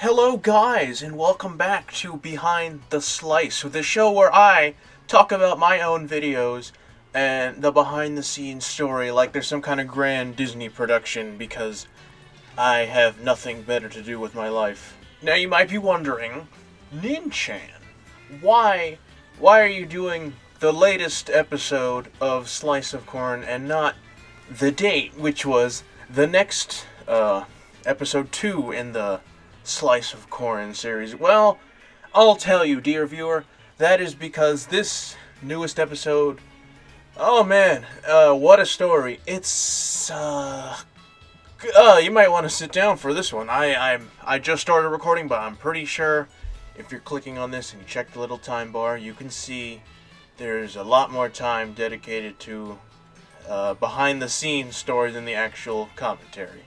Hello guys, and welcome back to Behind the Slice, the show where I talk about my own videos and the behind the scenes story like there's some kind of grand Disney production because I have nothing better to do with my life. Now you might be wondering, Ninchan, why are you doing the latest episode of Slice of Corn and not the date, which was the next episode 2 in the Slice of Corn series? Well, I'll tell you, dear viewer, that is because this newest episode, oh man, what a story. It's, you might want to sit down for this one. I just started recording, but I'm pretty sure if you're clicking on this and you check the little time bar, you can see there's a lot more time dedicated to behind the scenes story than the actual commentary.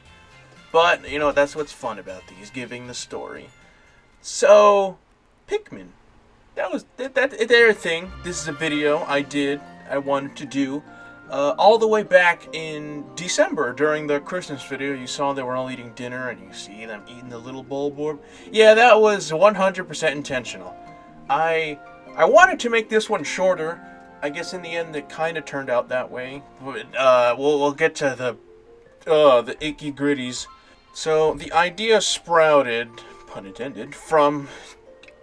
But, you know, that's what's fun about these, giving the story. So, Pikmin. That was their thing. This is a video I wanted to do, all the way back in December during the Christmas video. You saw they were all eating dinner, and you see them eating the little bulborb. Yeah, that was 100% intentional. I wanted to make this one shorter. I guess in the end it kind of turned out that way. We'll get to the icky gritties. So the idea sprouted, pun intended, from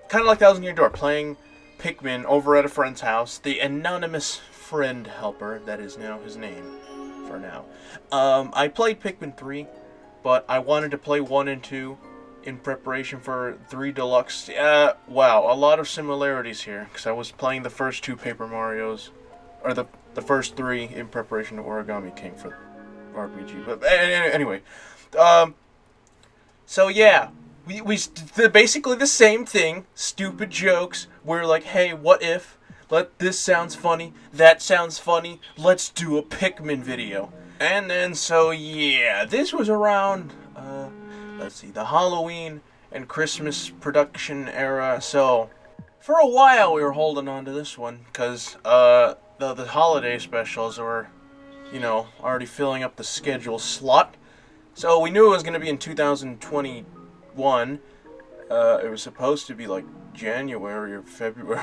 kind of like Thousand Year Door, playing Pikmin over at a friend's house. The anonymous friend helper, that is now his name for now. I played Pikmin 3, but I wanted to play 1 and 2 in preparation for 3 Deluxe. Wow, a lot of similarities here, because I was playing the first 2 Paper Marios, or the first 3 in preparation to Origami King for RPG. But anyway, so yeah, we basically the same thing, stupid jokes. We're like, hey, what if? This sounds funny, that sounds funny, let's do a Pikmin video. And then, so yeah, this was around, let's see, the Halloween and Christmas production era. So, for a while we were holding on to this one, because, the holiday specials were, you know, already filling up the schedule slot. So we knew it was going to be in 2021. It was supposed to be like January or February.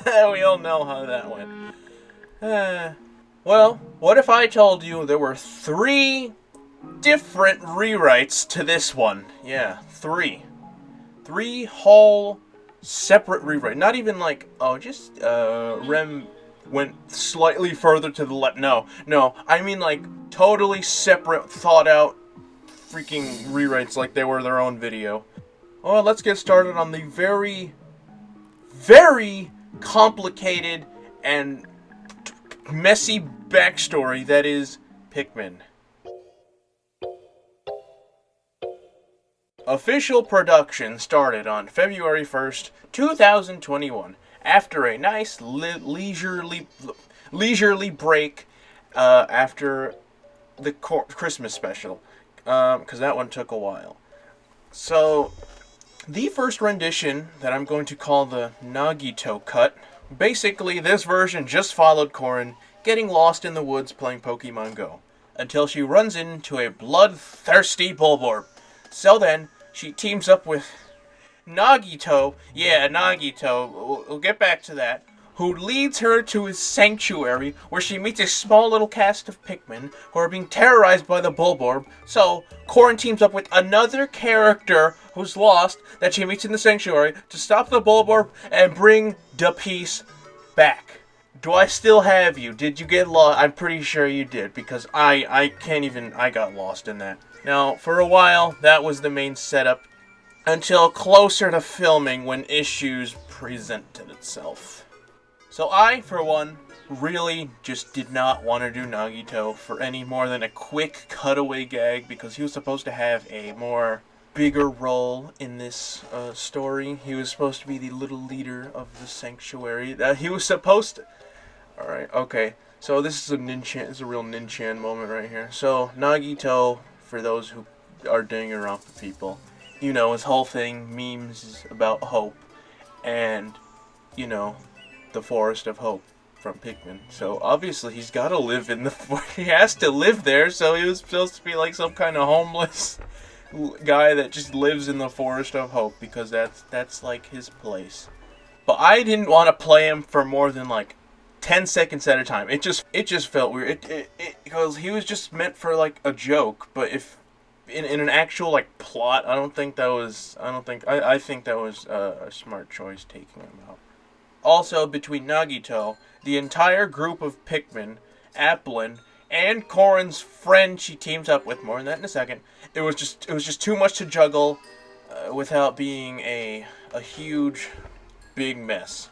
We all know how that went. Well, what if I told you there were 3 different rewrites to this one? Yeah, 3. 3 whole separate rewrites. Not even like, oh, just Rem went slightly further to the left. No, I mean like totally separate, thought out freaking rewrites like they were their own video. Well, let's get started on the very, very complicated and messy backstory that is Pikmin. Official production started on February 1st, 2021. After a nice leisurely break after the Christmas special, because that one took a while. So, the first rendition that I'm going to call the Nagito Cut, basically this version just followed Corrin getting lost in the woods playing Pokemon Go, until she runs into a bloodthirsty Bulborb. So then, she teams up with Nagito, we'll get back to that, who leads her to his sanctuary, where she meets a small little cast of Pikmin who are being terrorized by the Bulborb. So, Corrin teams up with another character who's lost that she meets in the sanctuary to stop the Bulborb and bring the peace back. Do I still have you? Did you get lost? I'm pretty sure you did, because I got lost in that. Now, for a while, that was the main setup, until closer to filming when issues presented itself. So I, for one, really just did not want to do Nagito for any more than a quick cutaway gag, because he was supposed to have a more bigger role in this story. He was supposed to be the little leader of the sanctuary. He was supposed to... Alright, okay. So this is a real Ninchan moment right here. So Nagito, for those who are dinging around for people, you know, his whole thing, memes, is about hope. And, you know, the Forest of Hope from Pikmin. So obviously he's got to live in the... he has to live there, so he was supposed to be like some kind of homeless guy that just lives in the Forest of Hope because that's like his place. But I didn't want to play him for more than like 10 seconds at a time. It just felt weird. Because he was just meant for like a joke, but if in an actual like plot, I think that was a smart choice taking him out. Also, between Nagito, the entire group of Pikmin, Applin, and Corrin's friend she teams up with, more on that in a second, it was just too much to juggle without being a huge, big mess.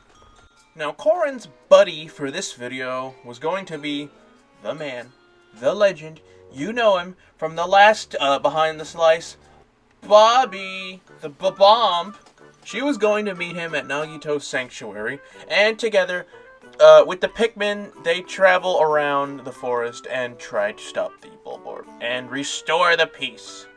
Now, Corrin's buddy for this video was going to be the man, the legend, you know him from the last Behind the Slice, Bobby, the bomb. She was going to meet him at Nagito's sanctuary, and together, with the Pikmin, they travel around the forest and try to stop the Bulborb and restore the peace.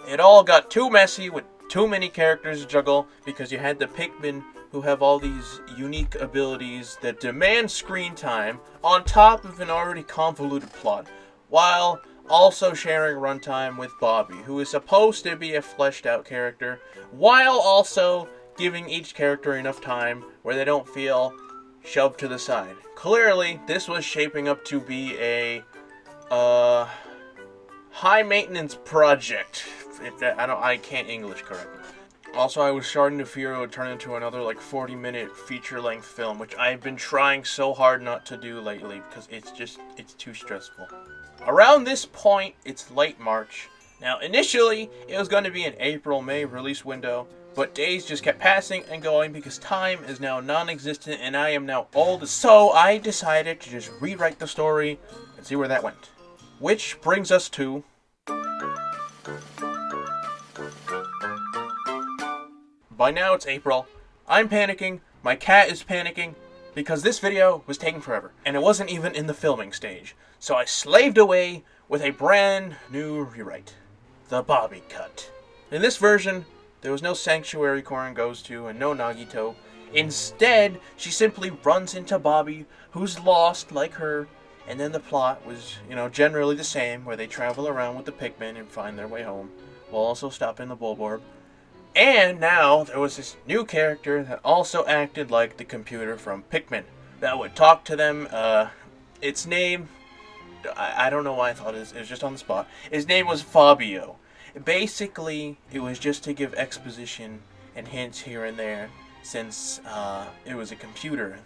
It all got too messy with too many characters to juggle because you had the Pikmin who have all these unique abilities that demand screen time on top of an already convoluted plot, while also sharing runtime with Bobby, who is supposed to be a fleshed out character, while also giving each character enough time where they don't feel shoved to the side. Clearly, this was shaping up to be a high maintenance project. I can't English correctly. Also, I was starting to fear it would turn into another like 40-minute feature-length film, which I've been trying so hard not to do lately because it's too stressful. Around this point, it's late March. Now, initially, it was going to be an April-May release window, but days just kept passing and going because time is now non-existent and I am now old, so I decided to just rewrite the story and see where that went. Which brings us to... By now it's April, I'm panicking, my cat is panicking, because this video was taking forever, and it wasn't even in the filming stage. So I slaved away with a brand new rewrite. The Bobby Cut. In this version, there was no sanctuary Corrin goes to and no Nagito. Instead, she simply runs into Bobby, who's lost like her, and then the plot was, generally the same, where they travel around with the Pikmin and find their way home, while also stopping the Bulborb. And now, there was this new character that also acted like the computer from Pikmin, that would talk to them. Its name, I don't know why I thought it was just on the spot. Its name was Fabio. Basically, it was just to give exposition and hints here and there, since it was a computer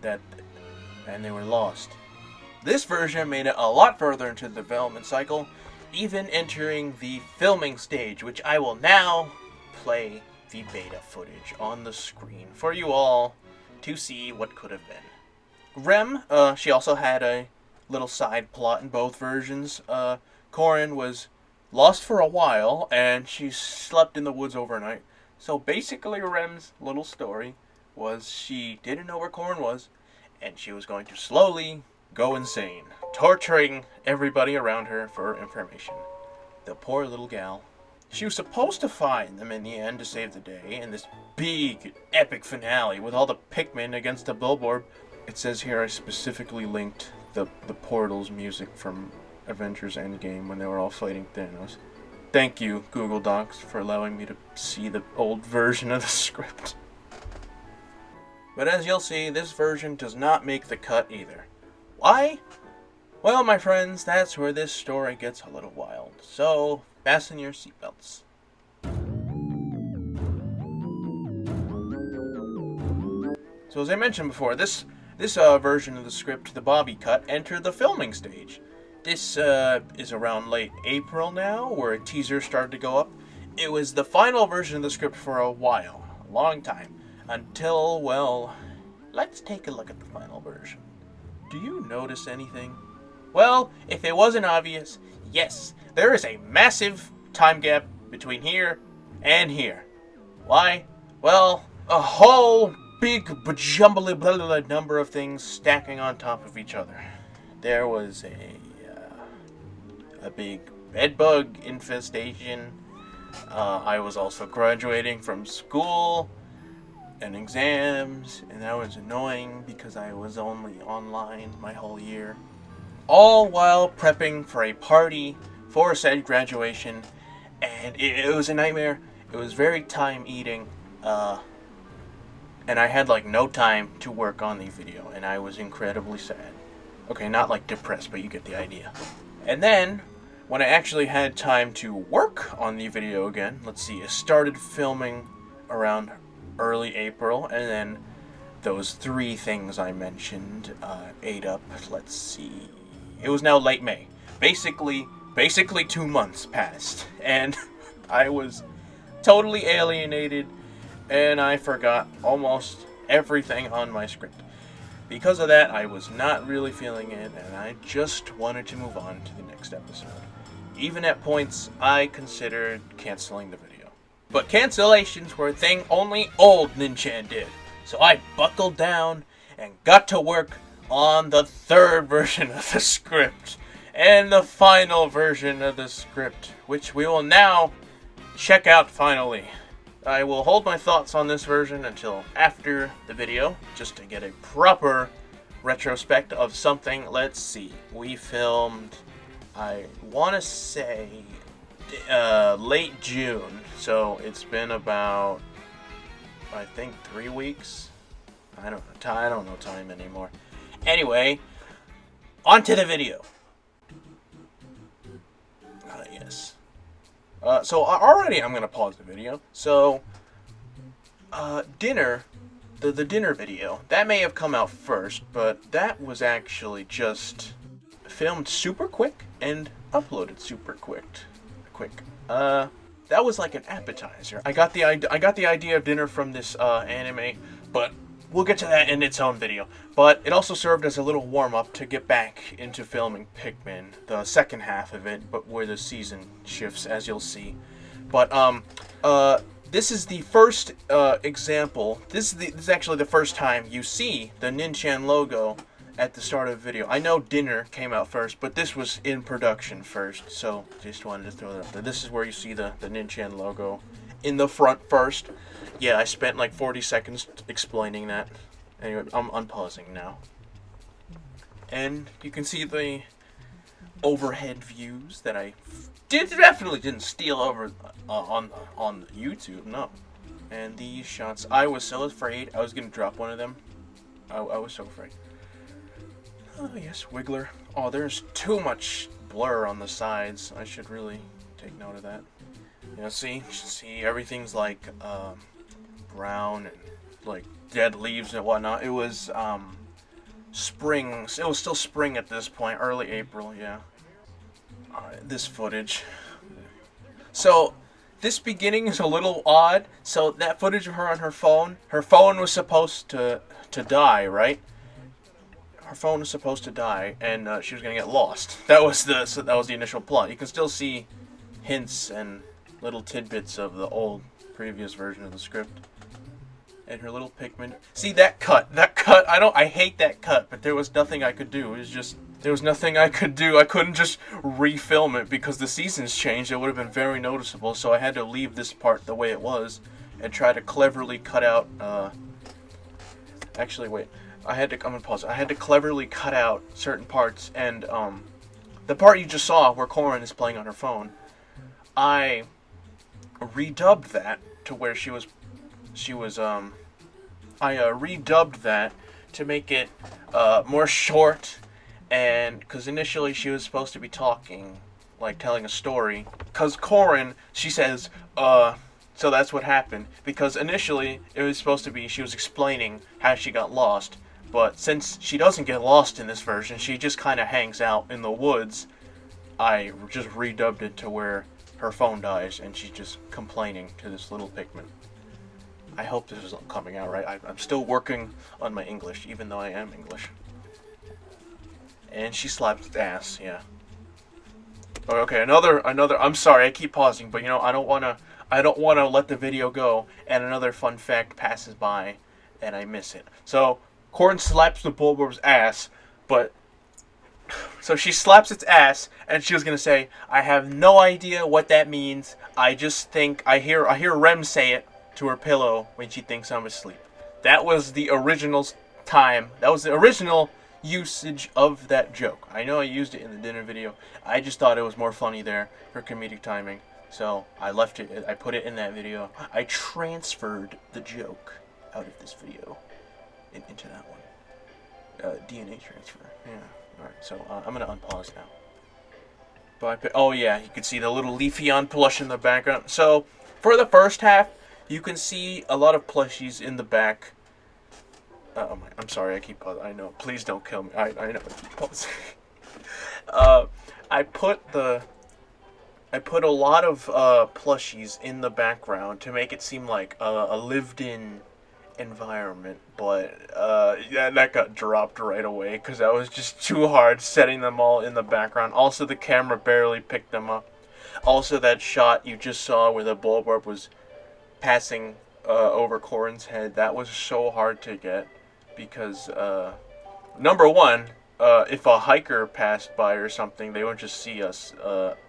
and they were lost. This version made it a lot further into the development cycle, even entering the filming stage, which I will now play the beta footage on the screen for you all to see what could have been. Rem, she also had a little side plot in both versions. Corrin was lost for a while, and she slept in the woods overnight. So basically Rem's little story was she didn't know where Corrin was, and she was going to slowly go insane, torturing everybody around her for information. The poor little gal. She was supposed to find them in the end to save the day in this big, epic finale with all the Pikmin against the Bulborb. It says here I specifically linked the Portals music from Avengers Endgame when they were all fighting Thanos. Thank you, Google Docs, for allowing me to see the old version of the script. But as you'll see, this version does not make the cut either. Why? Well, my friends, that's where this story gets a little wild. So, fasten your seatbelts. So as I mentioned before, this version of the script, the Bobby Cut, entered the filming stage. This is around late April now, where a teaser started to go up. It was the final version of the script for a while, a long time, until, well, let's take a look at the final version. Do you notice anything? Well, if it wasn't obvious, yes, there is a massive time gap between here and here. Why? Well, a whole big bajumble number of things stacking on top of each other. There was a big bedbug infestation. I was also graduating from school and exams, and that was annoying because I was only online my whole year. All while prepping for a party for said graduation and it was a nightmare. It was very time-eating, and I had like no time to work on the video, and I was incredibly sad. Okay, not like depressed, but you get the idea. And then, when I actually had time to work on the video again, let's see, I started filming around early April, and then those 3 things I mentioned ate up, let's see, it was now late May. Basically 2 months passed, and I was totally alienated, and I forgot almost everything on my script. Because of that, I was not really feeling it, and I just wanted to move on to the next episode. Even at points, I considered canceling the video. But cancellations were a thing only old Ninchan did. So I buckled down and got to work on the 3rd version of the script. And the final version of the script, which we will now check out finally. I will hold my thoughts on this version until after the video, just to get a proper retrospect of something. Let's see. We filmed, I want to say, late June. So it's been about, I think, 3 weeks. I don't know time anymore. Anyway, on to the video. Yes. So already I'm going to pause the video. So, dinner, the dinner video, that may have come out first, but that was actually just filmed super quick and uploaded super quick. That was like an appetizer. I got the idea of dinner from this anime, but we'll get to that in its own video. But it also served as a little warm-up to get back into filming Pikmin, the second half of it, but where the season shifts, as you'll see. But this is the first example. This is actually the first time you see the Ninchan logo at the start of the video. I know dinner came out first, but this was in production first, so just wanted to throw that up there. This is where you see the Ninchan logo in the front first. Yeah, I spent like 40 seconds explaining that. Anyway, I'm unpausing now. And you can see the overhead views that I definitely didn't steal over on YouTube, no. And these shots, I was so afraid I was going to drop one of them. I was so afraid. Oh, yes, Wiggler. Oh, there's too much blur on the sides. I should really take note of that. You know, see everything's like brown and like dead leaves and whatnot. It was spring. It was still spring at this point, early April. Yeah. This footage. So this beginning is a little odd. So that footage of her on her phone was supposed to die, right? Her phone was supposed to die, and she was gonna get lost. That was the initial plot. You can still see hints and little tidbits of the old previous version of the script. And her little Pikmin. See that cut? I hate that cut, but there was nothing I could do. It was just, there was nothing I could do. I couldn't just refilm it because the seasons changed. It would have been very noticeable, so I had to leave this part the way it was and try to cleverly cut out, actually, wait. I'm gonna pause. I had to cleverly cut out certain parts, and, the part you just saw where Corin is playing on her phone, I redubbed that to where I redubbed that to make it more short, and because initially she was supposed to be talking, like telling a story, because Corin, she says, so that's what happened, because initially it was supposed to be she was explaining how she got lost, but since she doesn't get lost in this version, she just kind of hangs out in the woods. I just redubbed it to where her phone dies and she's just complaining to this little Pikmin. I hope this is coming out right. I'm still working on my English, even though I am English. And she slaps its ass, yeah. Okay, another. I'm sorry, I keep pausing, but you know I don't wanna let the video go, and another fun fact passes by, and I miss it. So Corin slaps the Bulbor's ass, but so she slaps its ass, and she was gonna say, "I have no idea what that means. I just think I hear Rem say it to her pillow when she thinks I'm asleep." That was the original time. That was the original usage of that joke. I know I used it in the dinner video. I just thought it was more funny there for comedic timing. So I left it. I put it in that video. I transferred the joke out of this video into that one. DNA transfer. Yeah. All right. So I'm gonna unpause now. But oh yeah, you can see the little Leafeon plush in the background. So for the first half, you can see a lot of plushies in the back. Oh my! I'm sorry. I keep pausing. I know. Please don't kill me. I know. I keep pausing. I put a lot of plushies in the background to make it seem like a lived-in environment, but yeah, that got dropped right away because that was just too hard setting them all in the background. Also, the camera barely picked them up. Also, that shot you just saw where the Bulborb was passing over Corrin's head, that was so hard to get because number one, if a hiker passed by or something, they would just see us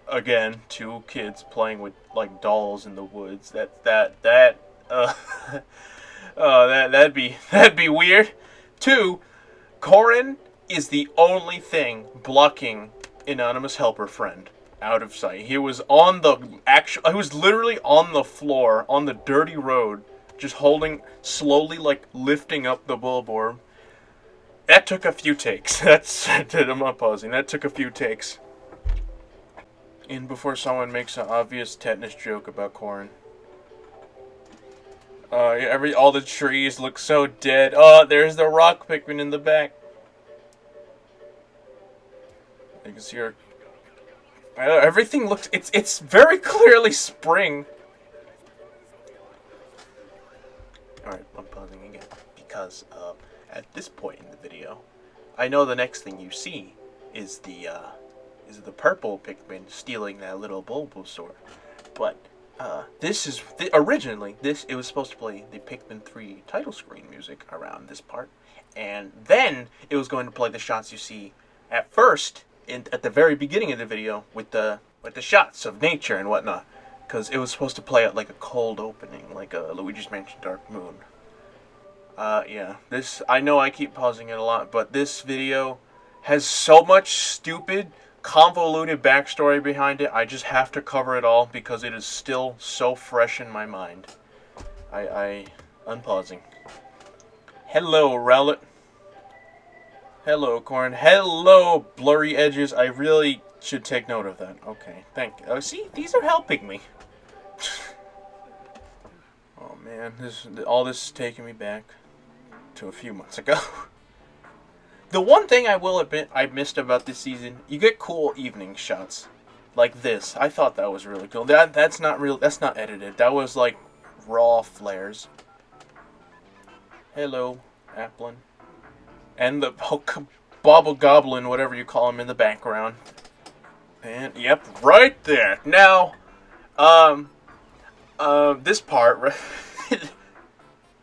again, two kids playing with like dolls in the woods. That'd be weird. Two, Corrin is the only thing blocking anonymous helper friend out of sight. He was literally on the floor on the dirty road, just slowly like lifting up the Bulborb. That took a few takes. I'm not pausing. That took a few takes. And before someone makes an obvious tetanus joke about Corrin. All the trees look so dead. Oh, there's the rock Pikmin in the back. You can see her. Everything looks. It's very clearly spring. All right, I'm pausing again because at this point in the video, I know the next thing you see is the purple Pikmin stealing that little Bulbasaur, but originally it was supposed to play the Pikmin 3 title screen music around this part, and then it was going to play the shots you see at first at the very beginning of the video with the shots of nature and whatnot, because it was supposed to play at like a cold opening, like a Luigi's Mansion Dark Moon. Yeah, I know I keep pausing it a lot, but this video has so much stupid, convoluted backstory behind it. I just have to cover it all because it is still so fresh in my mind. I'm pausing. Hello, Rowlet. Hello, Corrin. Hello, blurry edges. I really should take note of that. Okay, thank you. Oh, see, these are helping me. Oh man, all this is taking me back to a few months ago. The one thing I will admit I missed about this season, you get cool evening shots. Like this. I thought that was really cool. That's not real. That's not edited. That was like raw flares. Hello, Applin. And the Bobble Goblin, whatever you call him, in the background. And yep, right there. Now, this part right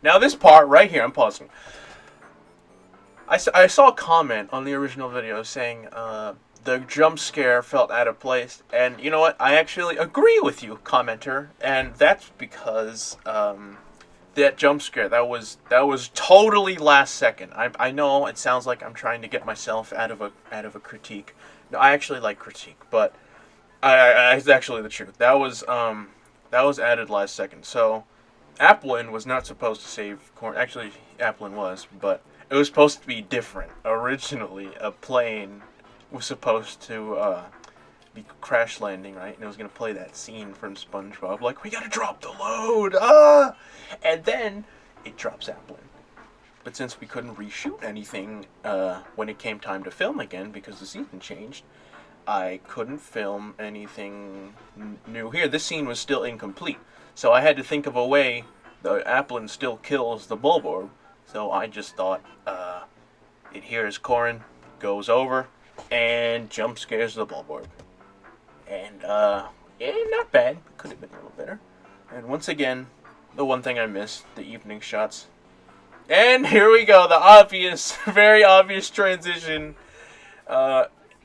now this part right here, I'm pausing. I saw a comment on the original video saying the jump scare felt out of place, and you know what? I actually agree with you, commenter, and that's because that jump scare that was totally last second. I know it sounds like I'm trying to get myself out of a critique. No, I actually like critique, but it's actually the truth. That was added last second. So Applin was not supposed to save Corrin. Actually, Applin was, but it was supposed to be different. Originally, a plane was supposed to be crash landing, right? And it was going to play that scene from SpongeBob, like, we got to drop the load, And then it drops Applin. But since we couldn't reshoot anything when it came time to film again because the season changed, I couldn't film anything new here. This scene was still incomplete. So I had to think of a way the Applin still kills the Bulborb. So I just thought, it hears Corrin, goes over, and jump scares the Bulborb. And, yeah, not bad. Could have been a little better. And once again, the one thing I missed, the evening shots. And here we go, the obvious, very obvious transition.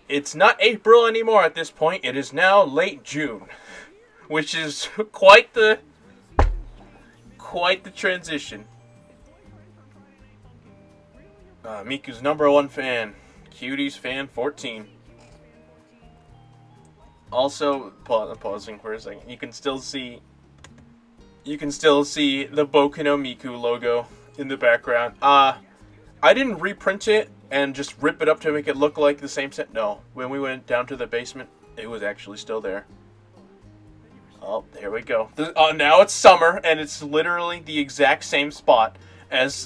It's not April anymore at this point. It is now late June, which is quite the transition. Miku's #1 fan, Cuties fan 14. Also, pausing for a second, you can still see the Boku no Miku logo in the background. I didn't reprint it and just rip it up to make it look like the same set. No, when we went down to the basement, it was actually still there. Oh, there we go. Now it's summer, and it's literally the exact same spot as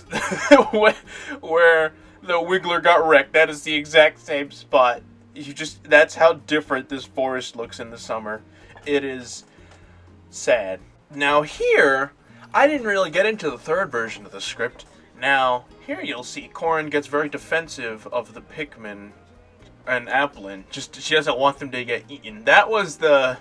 where the Wiggler got wrecked. That is the exact same spot. That's how different this forest looks in the summer. It is sad. Now here, I didn't really get into the third version of the script. Now, here you'll see Korin gets very defensive of the Pikmin and Applin. She doesn't want them to get eaten. That was the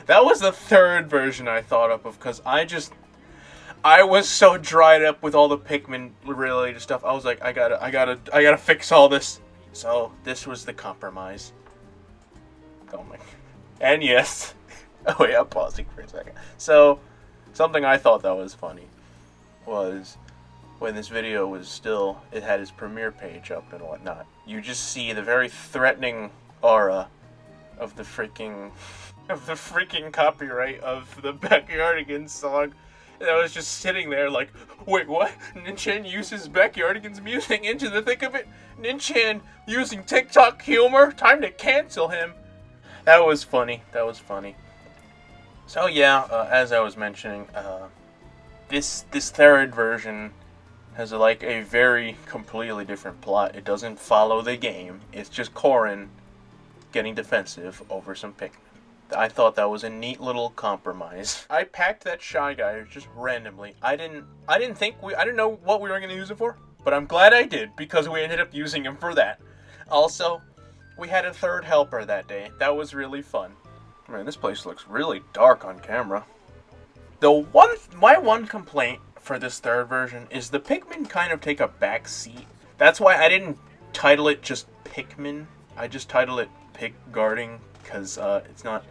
third version I thought of, because I was so dried up with all the Pikmin related stuff. I was like, I gotta fix all this. So this was the compromise. Oh my. And yes. Oh yeah, pausing for a second. So something I thought that was funny was when this video was still, it had its premiere page up and whatnot. You just see the very threatening aura of the freaking copyright of the Pikguarding song. And I was just sitting there like, wait, what? Ninchan uses Pikguarding's music into the thick of it? Ninchan using TikTok humor? Time to cancel him. That was funny. So yeah, as I was mentioning, this third version has like a very completely different plot. It doesn't follow the game. It's just Korin getting defensive over some Pikmin. I thought that was a neat little compromise. I packed that Shy Guy just randomly. I didn't know what we were going to use it for, but I'm glad I did, because we ended up using him for that. Also, we had a third helper that day. That was really fun. Man, this place looks really dark on camera. My one complaint for this third version is the Pikmin kind of take a back seat. That's why I didn't title it just Pikmin. I just titled it Pikguarding, because it's not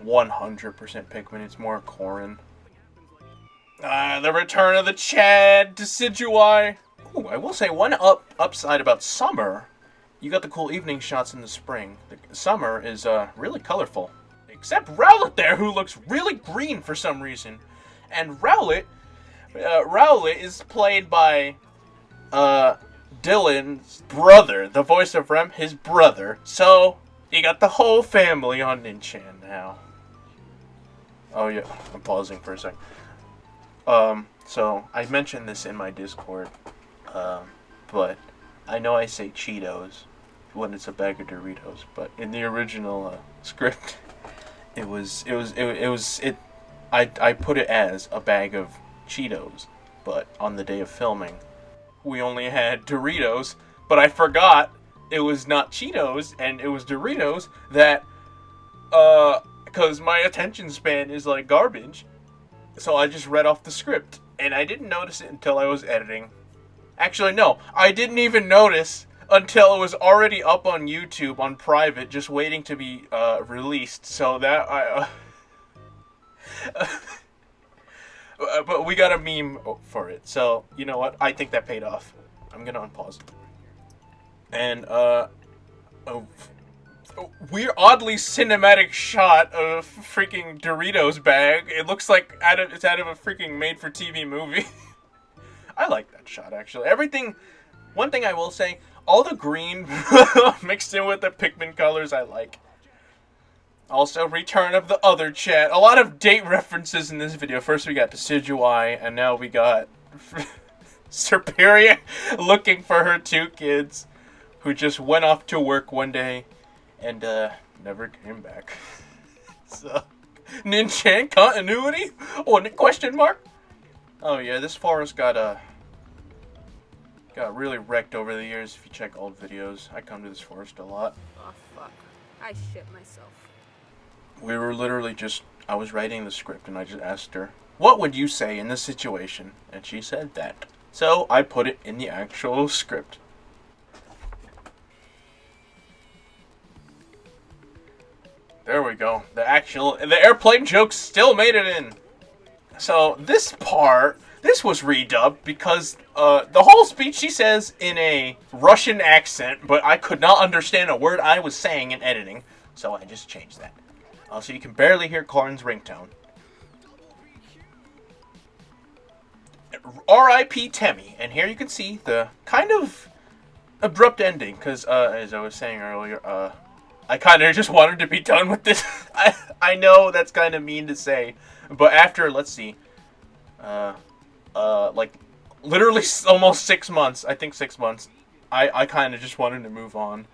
100% Pikmin, it's more Korin. The return of the Chad Decidueye. Ooh, I will say one upside about summer, you got the cool evening shots in the spring. The summer is really colorful. Except Rowlet there, who looks really green for some reason. And Rowlet is played by Dylan's brother, the voice of Rem, his brother. So you got the whole family on Ninchan now. Oh yeah, I'm pausing for a second. So I mentioned this in my Discord, but I know I say Cheetos when it's a bag of Doritos, but in the original script, I put it as a bag of Cheetos, but on the day of filming, we only had Doritos, but I forgot it was not Cheetos, and it was Doritos that, because my attention span is like garbage, so I just read off the script, and I didn't notice it until I was editing. Actually, no, I didn't even notice until it was already up on YouTube on private, just waiting to be released, so that but we got a meme for it, so you know what? I think that paid off. I'm gonna unpause. And weird, oddly cinematic shot of freaking Doritos bag. It looks like it's out of a freaking made-for-TV movie. I like that shot, actually. Everything. One thing I will say, all the green mixed in with the Pikmin colors, I like. Also, return of the other chat. A lot of date references in this video. First we got Decidueye, and now we got Superior looking for her 2 kids, who just went off to work one day and never came back. So, Ninchan continuity? Oh, question mark? Oh yeah, this forest got really wrecked over the years. If you check old videos, I come to this forest a lot. Oh fuck, I shit myself. We were literally I was writing the script and I just asked her, what would you say in this situation? And she said that. So I put it in the actual script. There we go. The airplane joke still made it in. So this was redubbed because the whole speech she says in a Russian accent, but I could not understand a word I was saying in editing, so I just changed that. So you can barely hear Corrin's ringtone. R.I.P. Temmie. And here you can see the kind of abrupt ending, because, as I was saying earlier, I kind of just wanted to be done with this. I know that's kind of mean to say, but after, let's see, like, literally almost 6 months, I think 6 months, I kind of just wanted to move on.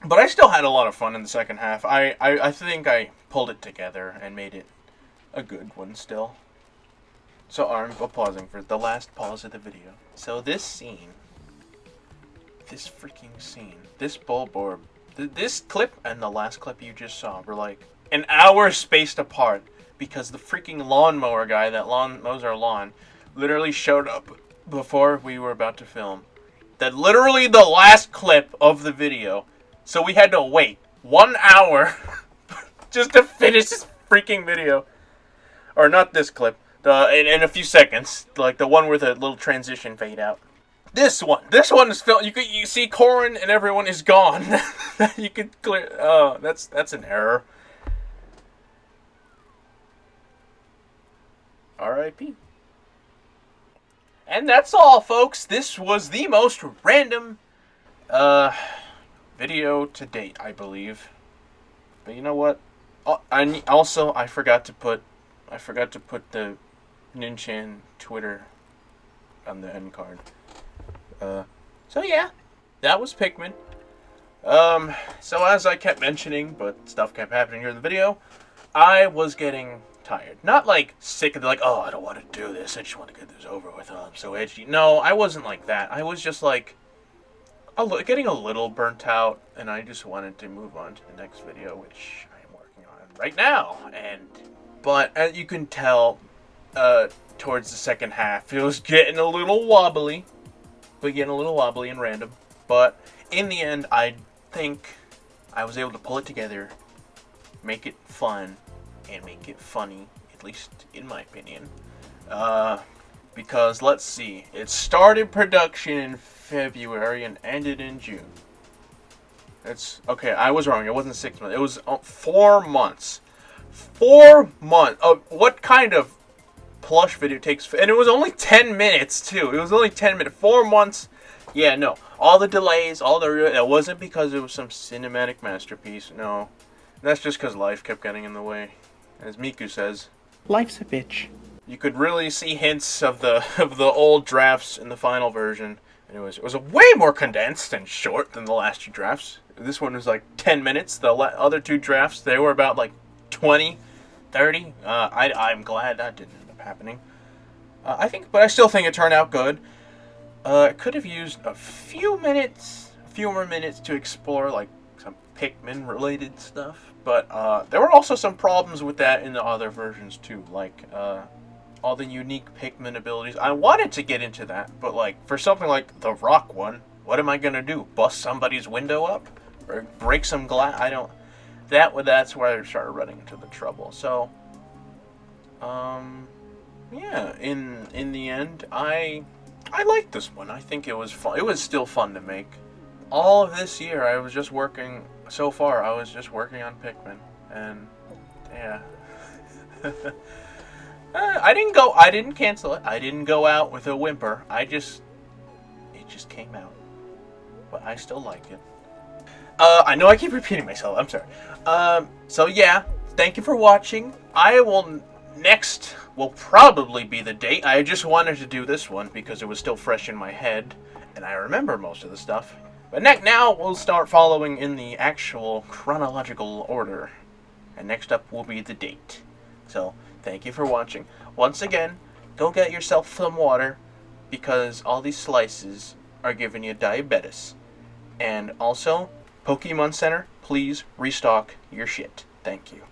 But I still had a lot of fun in the second half. I think I pulled it together and made it a good one still. So I'm pausing for the last pause of the video. So this scene, this freaking scene, this bulb orb, this clip and the last clip you just saw were like an hour spaced apart because the freaking lawnmower guy that mows our lawn literally showed up before we were about to film. That literally the last clip of the video. So we had to wait 1 hour just to finish this freaking video. Or not this clip. In a few seconds. Like the one with the little transition fade out. This one is filmed. You see Corrin and everyone is gone. You could clear. Oh, that's an error. R.I.P. And that's all, folks. This was the most random video to date, I believe. But you know what? I forgot to put the Ninchan Twitter on the end card. So yeah, that was Pikmin. So as I kept mentioning, but stuff kept happening here in the video, I was getting tired. Not like sick of like, oh, I don't want to do this. I just want to get this over with. Oh, I'm so edgy. No, I wasn't like that. I was just like getting a little burnt out, and I just wanted to move on to the next video, which I am working on right now. But as you can tell, towards the second half, it was getting a little wobbly. And random. But in the end, I think I was able to pull it together, make it fun, and make it funny, at least in my opinion. Because, let's see, it started production in February and ended in June. Okay, I was wrong. It wasn't 6 months. It was 4 months. 4 months. What kind of plush video takes... And it was only 10 minutes, too. It was only 10 minutes. 4 months. Yeah, no. All the delays, it wasn't because it was some cinematic masterpiece. No. That's just because life kept getting in the way. As Miku says, life's a bitch. You could really see hints of the old drafts in the final version. And it was way more condensed and short than the last 2 drafts. This one was like 10 minutes. The other 2 drafts, they were about like 20, 30. I'm glad that didn't end up happening. But I still think it turned out good. I could have used a few more minutes to explore like some Pikmin related stuff. But there were also some problems with that in the other versions too, like all the unique Pikmin abilities. I wanted to get into that, but like for something like the rock one, what am I gonna do? Bust somebody's window up or break some glass? That's where I started running into the trouble. So, yeah. In the end, I liked this one. I think it was fun. It was still fun to make. All of this year, I was just working. So far, I was just working on Pikmin, and yeah. I didn't cancel it. I didn't go out with a whimper. It just came out. But I still like it. I know I keep repeating myself. I'm sorry. So yeah, thank you for watching. Next will probably be the date. I just wanted to do this one because it was still fresh in my head, and I remember most of the stuff. But now we'll start following in the actual chronological order. And next up will be the date. So, thank you for watching. Once again, go get yourself some water, because all these slices are giving you diabetes. And also, Pokemon Center, please restock your shit. Thank you.